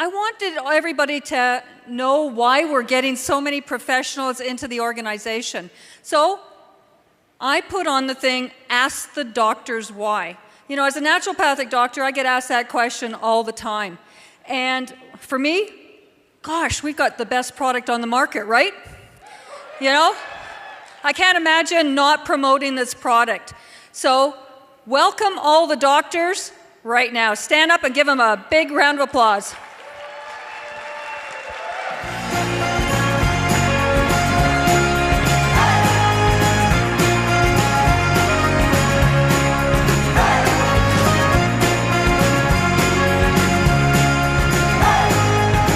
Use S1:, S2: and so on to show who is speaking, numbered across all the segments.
S1: I wanted everybody to know why we're getting so many professionals into the organization. So I put on the thing, ask the doctors why. You know, as a naturopathic doctor, I get asked that question all the time. And for me, gosh, we've got the best product on the market, right? You know, I can't imagine not promoting this product. So welcome all the doctors right now. Stand up and give them a big round of applause.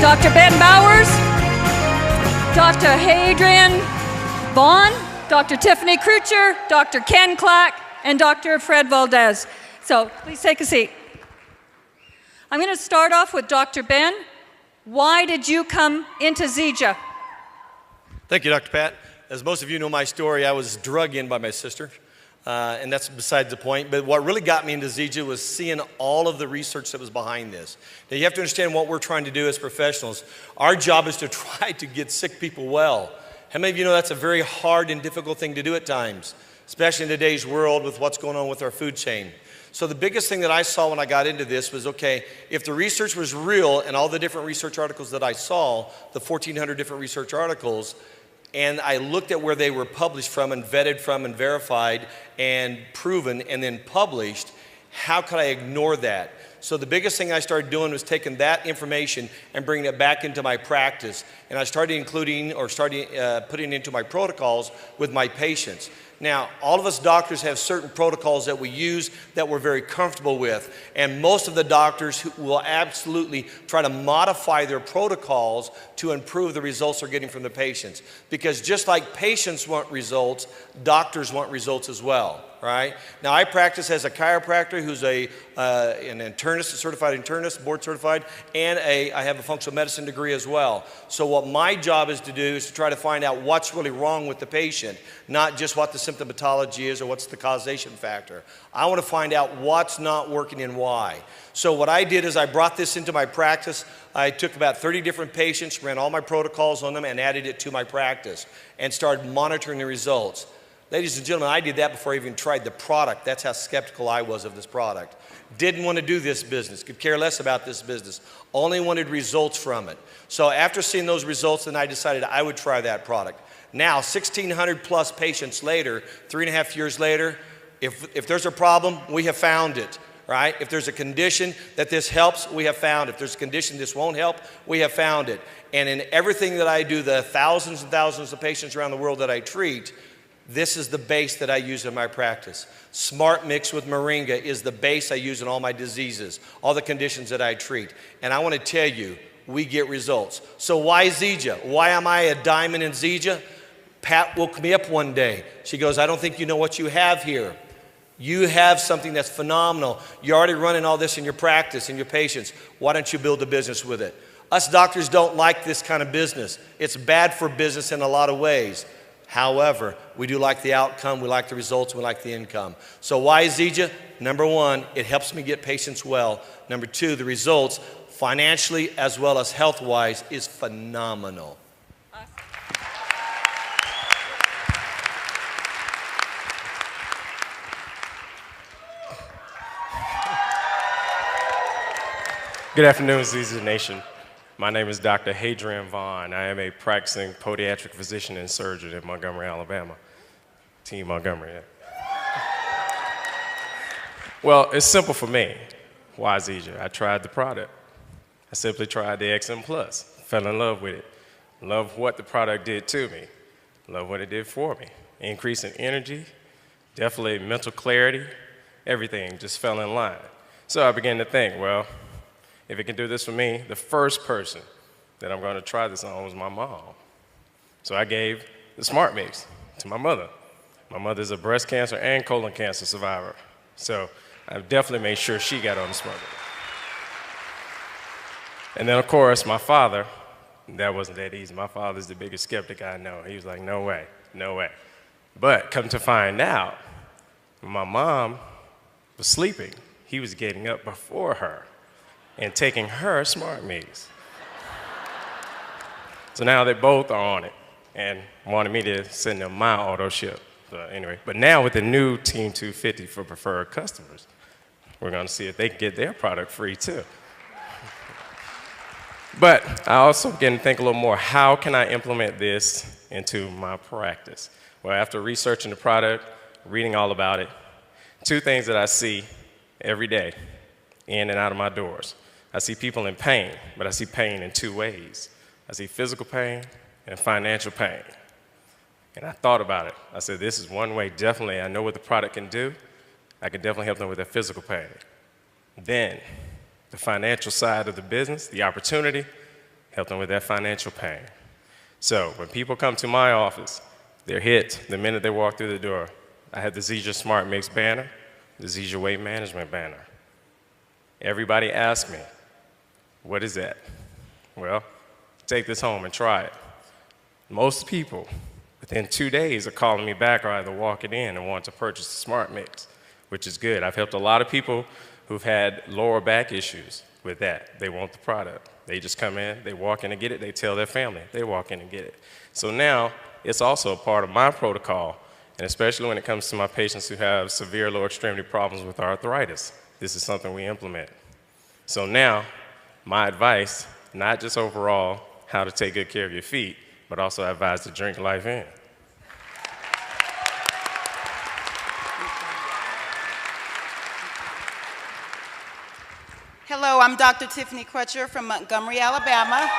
S1: Dr. Ben Bowers, Dr. Hadrian Vaughn, Dr. Tiffany Crucher, Dr. Ken Clack, and Dr. Fred Valdez. So please take a seat. I'm going to start off with Dr. Ben. Why did you come into Zija?
S2: Thank you, Dr. Pat. As most of you know my story, I was drug in by my sister, and that's besides the point. But what really got me into Zija was seeing all of the research that was behind this. Now, you have to understand what we're trying to do as professionals. Our job is to try to get sick people well. How many of you know that's a very hard and difficult thing to do at times, especially in today's world with what's going on with our food chain? So the biggest thing that I saw when I got into this was, okay, if the research was real and all the different research articles that I saw, the 1,400 different research articles, and I looked at where they were published from and vetted from and verified and proven and then published, how could I ignore that? So the biggest thing I started doing was taking that information and bringing it back into my practice. And I started putting it into my protocols with my patients. Now, all of us doctors have certain protocols that we use that we're very comfortable with. And most of the doctors will absolutely try to modify their protocols to improve the results they're getting from the patients. Because just like patients want results, doctors want results as well. Right? Now, I practice as a chiropractor who's an internist, a certified internist, board certified, and I have a functional medicine degree as well. So what my job is to do is to try to find out what's really wrong with the patient, not just what the symptomatology is or what's the causation factor. I want to find out what's not working and why. So what I did is I brought this into my practice. I took about 30 different patients, ran all my protocols on them, and added it to my practice and started monitoring the results. Ladies and gentlemen, I did that before I even tried the product. That's how skeptical I was of this product. Didn't want to do this business, could care less about this business. Only wanted results from it. So after seeing those results, then I decided I would try that product. Now, 1,600 plus patients later, 3.5 years later, if there's a problem, we have found it. Right? If there's a condition that this helps, we have found it. If there's a condition this won't help, we have found it. And in everything that I do, the thousands and thousands of patients around the world that I treat, this is the base that I use in my practice. Smart Mix with Moringa is the base I use in all my diseases, all the conditions that I treat. And I want to tell you, we get results. So why Zija? Why am I a diamond in Zija? Pat woke me up one day. She goes, I don't think you know what you have here. You have something that's phenomenal. You're already running all this in your practice, in your patients. Why don't you build a business with it? Us doctors don't like this kind of business. It's bad for business in a lot of ways. However, we do like the outcome, we like the results, we like the income. So why Zija? Number one, it helps me get patients well. Number two, the results, financially as well as health-wise, is phenomenal.
S3: Good afternoon, Zija Nation. My name is Dr. Hadrian Vaughn. I am a practicing podiatric physician and surgeon in Montgomery, Alabama. Team Montgomery, yeah. Well, it's simple for me. Why Zija? I tried the product. I simply tried the XM Plus. Fell in love with it. Love what the product did to me. Love what it did for me. Increase in energy, definitely mental clarity, everything just fell in line. So I began to think, well, if it can do this for me, the first person that I'm going to try this on was my mom. So I gave the Smart Mix to my mother. My mother's a breast cancer and colon cancer survivor. So I definitely made sure she got on the Smart Mix. And then, of course, my father, that wasn't that easy. My father's the biggest skeptic I know. He was like, no way, no way. But come to find out, when my mom was sleeping, he was getting up before her and taking her Smart Mix. So now they both are on it and wanted me to send them my auto ship. So anyway, but now with the new Team 250 for preferred customers, we're going to see if they can get their product free too. But I also begin to think a little more, how can I implement this into my practice? Well, after researching the product, reading all about it, two things that I see every day in and out of my doors. I see people in pain, but I see pain in two ways. I see physical pain and financial pain. And I thought about it. I said, this is one way, definitely, I know what the product can do. I can definitely help them with their physical pain. Then, the financial side of the business, the opportunity, help them with their financial pain. So when people come to my office, they're hit the minute they walk through the door. I have the Zija Smart Mix banner, the Zija Weight Management banner. Everybody asks me, what is that? Well, take this home and try it. Most people, within 2 days, are calling me back or either walking in and want to purchase the Smart Mix, which is good. I've helped a lot of people who've had lower back issues with that. They want the product. They just come in, they walk in and get it, they tell their family, they walk in and get it. So now, it's also a part of my protocol, and especially when it comes to my patients who have severe lower extremity problems with arthritis. This is something we implement. So now, my advice, not just overall how to take good care of your feet, but also I advise to drink life in.
S4: Hello, I'm Dr. Tiffany Crutcher from Montgomery, Alabama.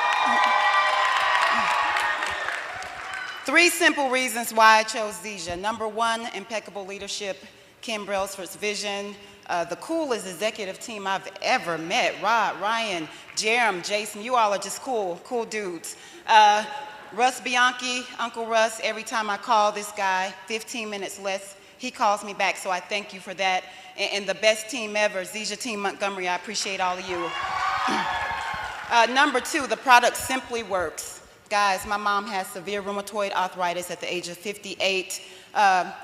S4: 3 simple reasons why I chose Zija. Number 1, impeccable leadership. Kim Brailsford's vision. The coolest executive team I've ever met. Rod, Ryan, Jerem, Jason, you all are just cool dudes. Russ Bianchi, Uncle Russ, every time I call this guy, 15 minutes less, he calls me back, so I thank you for that. And the best team ever, Zija Team Montgomery, I appreciate all of you. Number 2, the product simply works. Guys, my mom has severe rheumatoid arthritis at the age of 58.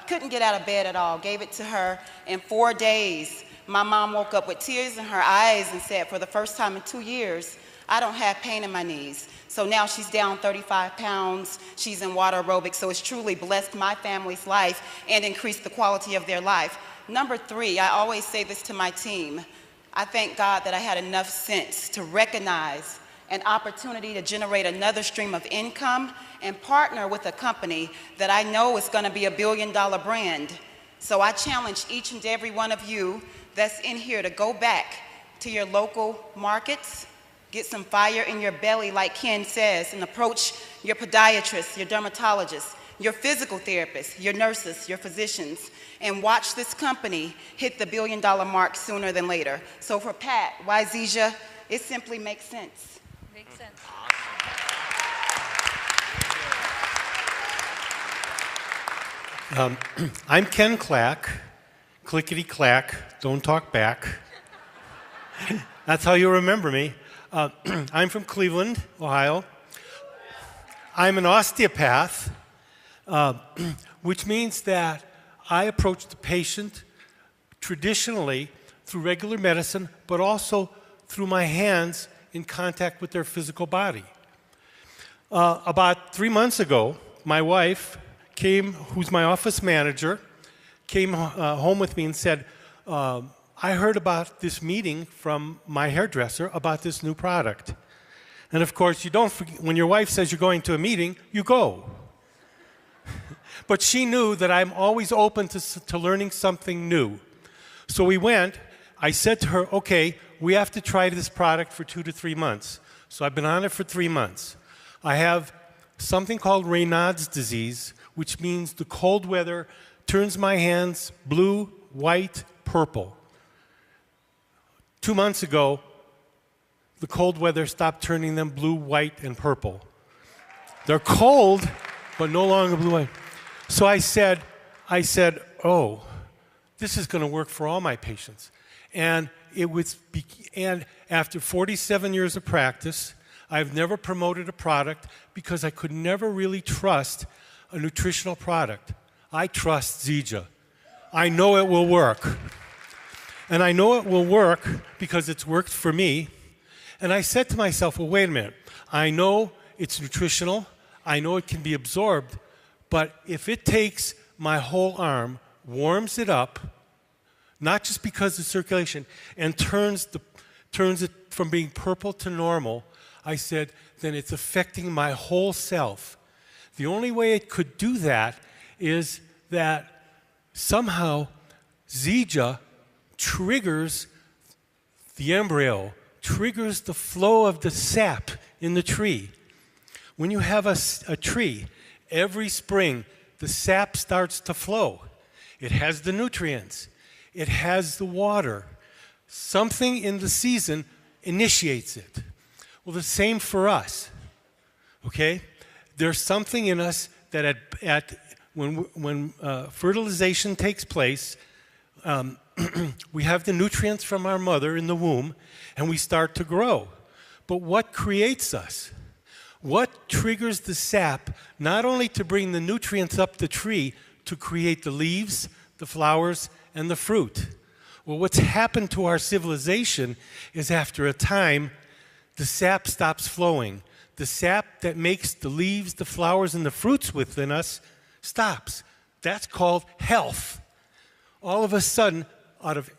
S4: Couldn't get out of bed at all. Gave it to her. In 4 days, my mom woke up with tears in her eyes and said, for the first time in 2 years, I don't have pain in my knees. So now she's down 35 pounds. She's in water aerobics, so it's truly blessed my family's life and increased the quality of their life. Number 3, I always say this to my team. I thank God that I had enough sense to recognize an opportunity to generate another stream of income and partner with a company that I know is going to be a billion-dollar brand. So I challenge each and every one of you that's in here to go back to your local markets, get some fire in your belly, like Ken says, and approach your podiatrist, your dermatologist, your physical therapist, your nurses, your physicians, and watch this company hit the billion-dollar mark sooner than later. So for Pat, why Zija? It simply makes sense.
S1: Makes sense.
S5: I'm Ken Clack, clickety-clack, don't talk back. That's how you remember me. I'm from Cleveland, Ohio. I'm an osteopath, which means that I approach the patient traditionally through regular medicine, but also through my hands in contact with their physical body. About 3 months ago, my wife came, who's my office manager, came home with me and said, I heard about this meeting from my hairdresser about this new product. And of course, you don't forget, when your wife says you're going to a meeting, you go. But she knew that I'm always open to learning something new. So we went. I said to her, okay, we have to try this product for 2 to 3 months. So I've been on it for 3 months. I have something called Raynaud's disease, which means the cold weather turns my hands blue, white, purple. 2 months ago, the cold weather stopped turning them blue, white, and purple. They're cold, but no longer blue, white. So I said, oh, this is going to work for all my patients. And after 47 years of practice, I've never promoted a product because I could never really trust a nutritional product. I trust Zija. I know it will work. And I know it will work because it's worked for me. And I said to myself, well, wait a minute. I know it's nutritional. I know it can be absorbed. But if it takes my whole arm, warms it up, not just because of circulation, and turns it from being purple to normal, I said, then it's affecting my whole self. The only way it could do that is that somehow Zija triggers the embryo, triggers the flow of the sap in the tree. When you have a tree, every spring the sap starts to flow. It has the nutrients. It has the water. Something in the season initiates it. Well, the same for us, okay? There's something in us that when fertilization takes place, we have the nutrients from our mother in the womb, and we start to grow. But what creates us? What triggers the sap, not only to bring the nutrients up the tree, to create the leaves, the flowers, and the fruit? Well, what's happened to our civilization is after a time, the sap stops flowing. The sap that makes the leaves, the flowers, and the fruits within us stops. That's called health. All of a sudden, out of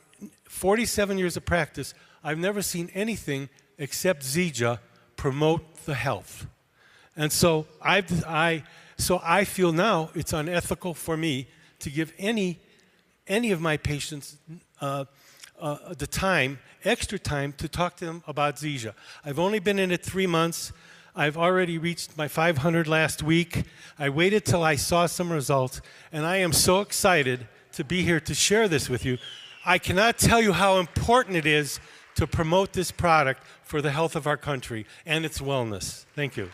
S5: 47 years of practice, I've never seen anything except Zija promote the health. And so I feel now it's unethical for me to give any of my patients the time, extra time, to talk to them about Zija. I've only been in it 3 months. I've already reached my 500 last week. I waited till I saw some results, and I am so excited to be here to share this with you. I cannot tell you how important it is to promote this product for the health of our country and its wellness. Thank you.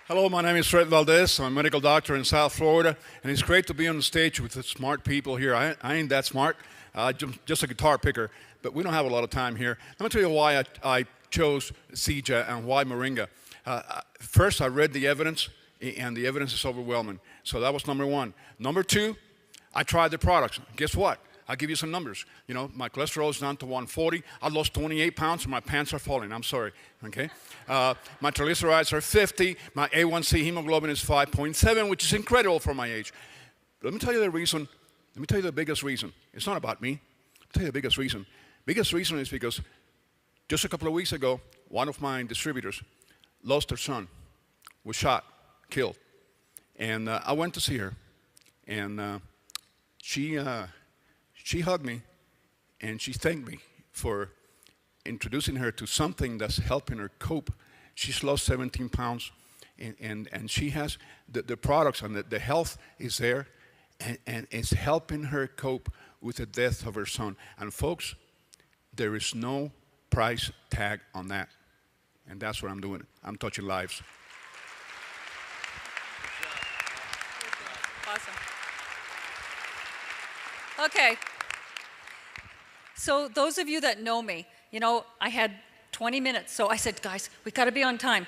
S6: Hello, my name is Fred Valdez. I'm a medical doctor in South Florida, and it's great to be on the stage with the smart people here. I ain't that smart, just a guitar picker, but we don't have a lot of time here. Let me tell you why I chose Zija and why Moringa. First, I read the evidence, and the evidence is overwhelming. So that was number one. Number two, I tried the products. Guess what? I'll give you some numbers. You know, my cholesterol is down to 140. I lost 28 pounds, and my pants are falling. I'm sorry, okay? My triglycerides are 50. My A1C hemoglobin is 5.7, which is incredible for my age. Let me tell you the reason. Let me tell you the biggest reason. It's not about me. I'll tell you the biggest reason. Biggest reason is because just a couple of weeks ago, one of my distributors lost her son, was shot, killed. And I went to see her, and she hugged me, and she thanked me for introducing her to something that's helping her cope. She's lost 17 pounds, and she has the products, and the health is there, and it's helping her cope with the death of her son. And folks, there is no price tag on that. And that's what I'm doing. I'm touching lives.
S1: Awesome. Okay. So those of you that know me, you know, I had 20 minutes. So I said, guys, we've got to be on time.